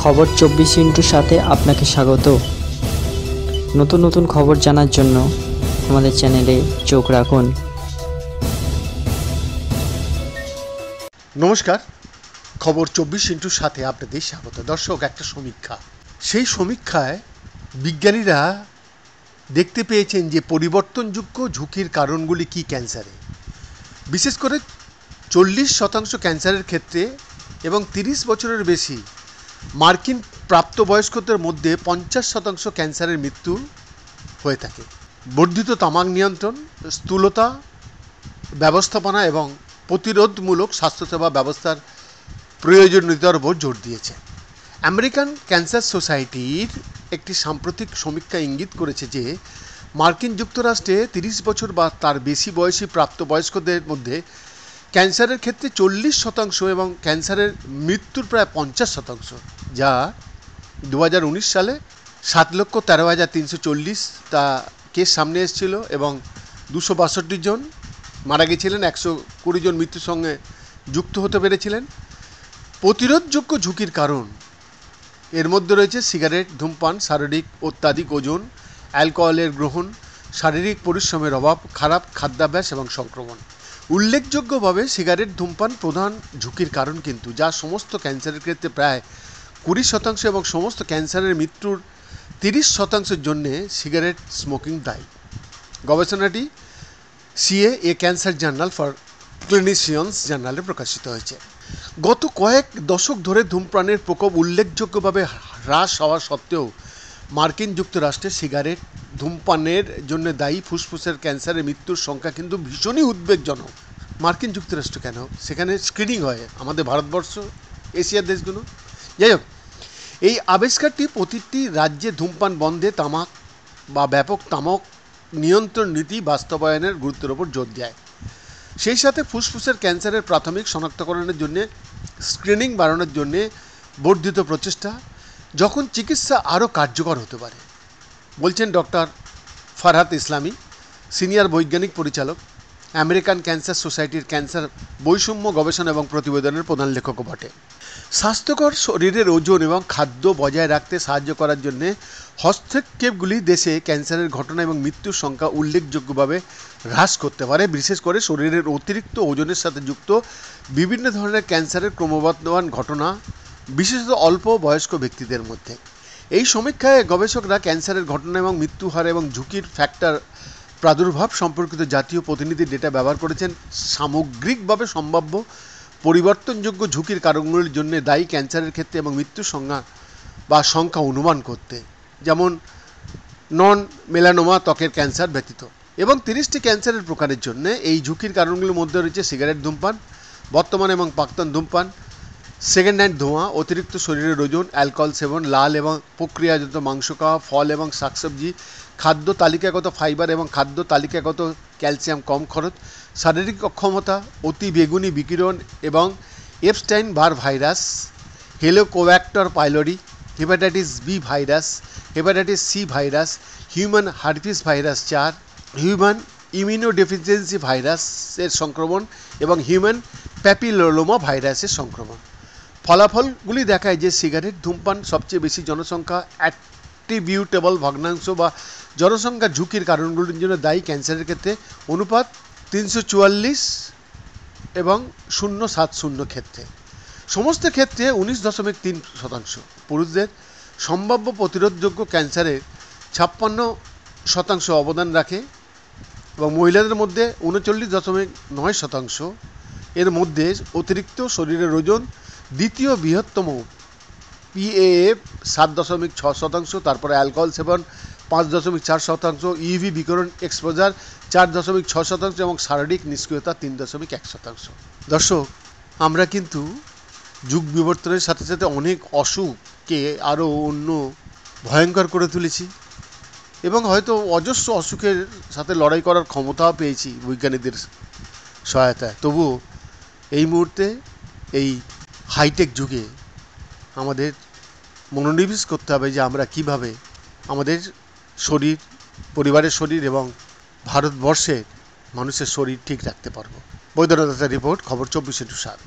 খবর 24 সাথে আপনাকে স্বাগত। নতুন নতুন খবর জানার জন্য আমাদের চ্যানেলে চোখ রাখুন। নমস্কার, খবর 24 সাথে আপনাদের স্বাগত। দর্শক, একটা সমীক্ষা, সেই সমীক্ষায় বিজ্ঞানীরা দেখতে পেয়েছেন যে পরিবর্তনযোগ্য ঝুঁকির কারণগুলি কি ক্যান্সারে। বিশেষ করে 40% ক্যান্সারের ক্ষেত্রে এবং 30 বছরের বেশি মার্কিন প্রাপ্তবয়স্কদের মধ্যে 50% ক্যান্সারের মৃত্যু হয়ে থাকে। বর্ধিত তামাক নিয়ন্ত্রণ, স্থূলতা ব্যবস্থাপনা এবং প্রতিরোধমূলক স্বাস্থ্যসেবা ব্যবস্থার প্রয়োজনীয়তার উপর জোর দিয়েছে। আমেরিকান ক্যান্সার সোসাইটির একটি সাম্প্রতিক সমীক্ষা ইঙ্গিত করেছে যে মার্কিন যুক্তরাষ্ট্রে 30 বছর বা তার বেশি বয়সী প্রাপ্তবয়স্কদের মধ্যে ক্যান্সারের ক্ষেত্রে 40% এবং ক্যান্সারের মৃত্যুর প্রায় 50%, যা 2019 সালে 7,13,340 তা কেস সামনে এসেছিল এবং 262 জন মারা গেছিলেন, 120 জন মৃত্যুর সঙ্গে যুক্ত হতে পেরেছিলেন। প্রতিরোধযোগ্য ঝুঁকির কারণ এর মধ্যে রয়েছে সিগারেট, ধূমপান, শারীরিক অত্যাধিক ওজন, অ্যালকোহলের গ্রহণ, শারীরিক পরিশ্রমের অভাব, খারাপ খাদ্যাভ্যাস এবং সংক্রমণ। উল্লেখযোগ্যভাবে সিগারেট ধূমপান প্রধান ঝুঁকির কারণ, কিন্তু যা সমস্ত ক্যান্সারের ক্ষেত্রে প্রায় 20% এবং সমস্ত ক্যান্সারের মৃত্যুর 30%-এর জন্যে সিগারেট স্মোকিং দায়ী। গবেষণাটি সিএ ক্যান্সার জার্নাল ফর ক্লিনিশিয়ানস জার্নালে প্রকাশিত হয়েছে। গত কয়েক দশক ধরে ধূমপানের প্রকোপ উল্লেখযোগ্যভাবে হ্রাস হওয়া সত্ত্বেও মার্কিন যুক্তরাষ্ট্রে সিগারেট ধূমপানের জন্য দায়ী ফুসফুসের ক্যান্সারের মৃত্যুর সংখ্যা কিন্তু ভীষণই উদ্বেগজনক। মার্কিন যুক্তরাষ্ট্র কেন? সেখানে স্ক্রিনিং হয়, আমাদের ভারতবর্ষ, এশিয়ার দেশগুলো। যাই হোক, এই আবিষ্কারটি প্রতিটি রাজ্যে ধূমপান বন্ধে তামাক বা ব্যাপক তামাক নিয়ন্ত্রণ নীতি বাস্তবায়নের গুরুত্বের ওপর জোর দেয়। সেই সাথে ফুসফুসের ক্যান্সারের প্রাথমিক শনাক্তকরণের জন্যে স্ক্রিনিং বাড়ানোর জন্যে বর্ধিত প্রচেষ্টা, যখন চিকিৎসা আরও কার্যকর হতে পারে, বলছেন ডক্টর ফারহাত ইসলামী, সিনিয়র বৈজ্ঞানিক পরিচালক, আমেরিকান ক্যান্সার সোসাইটির ক্যান্সার বৈষম্য গবেষণা এবং প্রতিবেদনের প্রধান লেখকও বটে। স্বাস্থ্যকর শরীরের ওজন এবং খাদ্য বজায় রাখতে সাহায্য করার জন্য হস্তক্ষেপগুলি দেশে ক্যান্সারের ঘটনা এবং মৃত্যুর সংখ্যা উল্লেখযোগ্যভাবে হ্রাস করতে পারে, বিশেষ করে শরীরের অতিরিক্ত ওজনের সাথে যুক্ত বিভিন্ন ধরনের ক্যান্সারের ক্রমবর্ধমান ঘটনা, বিশেষত অল্প বয়স্ক ব্যক্তিদের মধ্যে। এই সমীক্ষায় গবেষকরা ক্যান্সারের ঘটনা এবং মৃত্যু হার এবং ঝুঁকির ফ্যাক্টর প্রাদুর্ভাব সম্পর্কিত জাতীয় প্রতিনিধি ডেটা ব্যবহার করেছেন সামগ্রিকভাবে সম্ভাব্য পরিবর্তনযোগ্য ঝুঁকির কারণগুলির জন্য দায়ী ক্যান্সারের ক্ষেত্রে এবং মৃত্যুর সংখ্যা অনুমান করতে, যেমন নন মেলানোমা ত্বকের ক্যান্সার ব্যতীত। এবং 30টি ক্যান্সারের প্রকারের জন্য এই ঝুঁকির কারণগুলির মধ্যে রয়েছে সিগারেট ধূমপান, বর্তমান এবং প্রাক্তন ধূমপান, সেকেন্ড হ্যান্ড ধোঁয়া, অতিরিক্ত শরীরের ওজন, অ্যালকোহল সেবন, লাল এবং প্রক্রিয়াজাত মাংস খাওয়া, ফল এবং শাকসবজি, খাদ্য তালিকাগত ফাইবার এবং খাদ্য তালিকাগত ক্যালসিয়াম কম খরচ, শারীরিক অক্ষমতা, অতি বেগুনি বিকিরণ এবং Epstein Barr virus, Helicobacter pylori, hepatitis B virus, hepatitis C virus, human herpes virus 4, human immunodeficiency ভাইরাসের সংক্রমণ এবং হিউম্যান প্যাপিলোমা ভাইরাসের সংক্রমণ। ফলাফলগুলি দেখায় যে সিগারেট ধূমপান সবচেয়ে বেশি জনসংখ্যা অ্যাট্রিবিউটেবল ভগ্নাংশ বা জনসংখ্যার ঝুঁকির কারণগুলির জন্য দায়ী ক্যান্সারের ক্ষেত্রে অনুপাত 344 এবং 0.70 ক্ষেত্রে। সমস্ত ক্ষেত্রে 19.3%। পুরুষদের সম্ভাব্য প্রতিরোধযোগ্য ক্যান্সারের 56% অবদান রাখে এবং মহিলাদের মধ্যে 39.9%। এর মধ্যে অতিরিক্ত শরীরের ওজন দ্বিতীয় বৃহত্তম, PAF 7.6%, তারপরে অ্যালকোহল সেবন 5.4%, ইউভি বিকিরণ এক্সপোজার 4.6% এবং শারীরিক নিষ্ক্রিয়তা 3.1%। দর্শক, আমরা কিন্তু যুগ বিবর্তনের সাথে সাথে অনেক অসুখকে আরও অন্য ভয়ঙ্কর করে তুলেছি এবং হয়তো অজস্র অসুখের সাথে লড়াই করার ক্ষমতাও পেয়েছি বৈজ্ঞানিকদের সহায়তায়। তবুও এই মুহূর্তে এই হাইটেক যুগে আমাদের মনোনিবেশ করতে হবে যে আমরা কিভাবে আমাদের শরীর, পরিবারের শরীর এবং ভারতবর্ষের মানুষের শরীর ঠিক রাখতে পারবো। বৈদ্যনাথ রিপোর্ট, খবর 24/7।